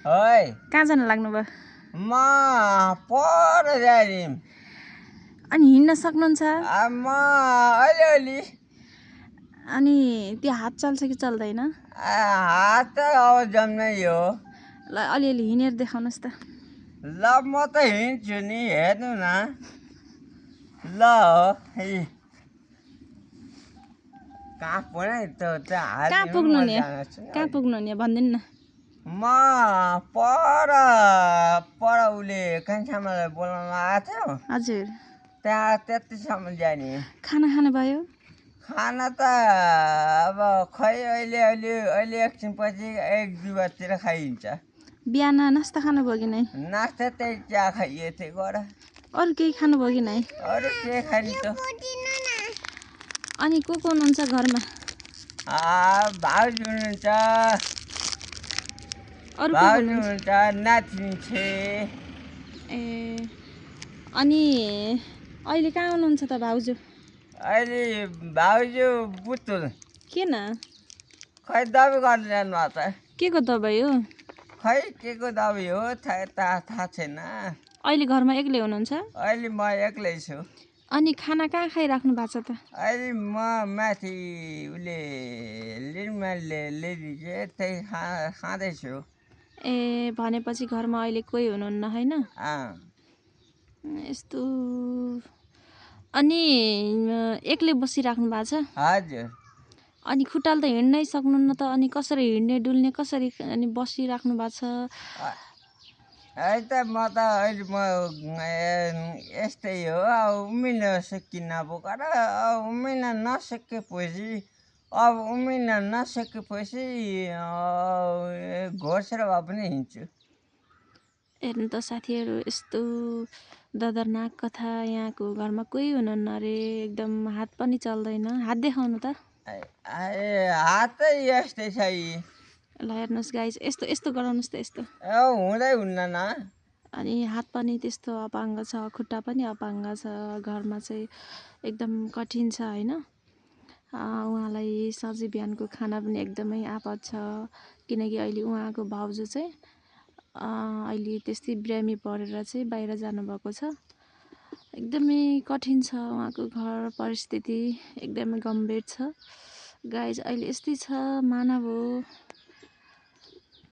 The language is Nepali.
ओइ कहाँ जान लाग्नुभयो? म पर जाने अनि हिँड्न सक्नुहुन्छ? म अलिअलि अनि त्यो हात चल्छ कि चल्दैन? हात त अब जम्नै हो। ल अलिअलि हिँडेर देखाउनुहोस् त। ल म त हिँड्छु नि, हेर्नु न। ल हो कहाँ पुग्ने त हात कहाँ हिँड्नु पुग्नु म नि? जान्छु नि कहाँ अहिले। पुग्नु नि भनिदिनु न। म पर उसले कान्छामालाई बोलाउन आएको थियो, हजुर। त्यहाँ त्यतिसम्म जाने। खाना खानुभयो? खाना त अब खै अहिले एकछिनपछि 1-2 बजीतिर खाइन्छ। बिहान नास्ता खानुभयो कि नै? नास्ता त्यही चिया खाइए थियो गर। अरू केही खानुभयो कि नै? अरू के खाने त? अनि को हुनुहुन्छ घरमा? भाउजू हुनुहुन्छ, अरू को भाउजू हुनुहुन्छ? हुन्छ, नातिनी छे। ए अनि अहिले कहाँ हुनुहुन्छ त भाउजू? अहिले भाउजू बुतुल। किन? खै दबाई गर्न जानुभएको छ। के को दबाई हो? खै के को दबाई हो थाहा छैन। अहिले घरमा एक्लै हुनुहुन्छ? अहिले म एक्लै छु। अनि खाना कहाँ खाइराख्नु भएको छ त? अहिले म माथि उसले लिरमाले ल्याइदिए त्यही खाँदैछु। ए भनेपछि घरमा अहिले कोही हुनुहुन्न होइन? यस्तो अनि एक्लै बसिराख्नु भएको छ? हजुर। अनि खुट्टाले त हिँड्नै सक्नुहुन्न त अनि कसरी हिँड्ने डुल्ने कसरी अनि बसिराख्नु भएको छ? अहिले त म त अहिले यस्तै हो, अब उमिन सकिनँ बोकार। अब उमिन नसकेपछि घोसेर भए पनि हिँड्छु। हेर्नु त साथीहरू, यस्तो दर्दनाक कथा। यहाँको घरमा कोही हुनुहुन्न अरे, एकदम हात पनि चल्दैन। हात देखाउनु त। हातै यस्तै छ यी। ल हेर्नुहोस् गाइस, यस्तो यस्तो गराउनुहोस् त यस्तो। हुँदै हुन्न न। अनि हात पनि त्यस्तो अपाङ्ग छ, खुट्टा पनि अपाङ्ग छ। घरमा चाहिँ एकदम कठिन छ होइन। उहाँलाई सधैँ बिहानको खाना पनि एकदमै आपत छ, किनकि अहिले उहाँको भाउजू चाहिँ अहिले त्यस्तै बिरामी परेर चाहिँ बाहिर जानुभएको छ। एकदमै कठिन छ उहाँको घर परिस्थिति, एकदमै गम्भीर छ। गाइस अहिले यस्तै छ, मानव हो।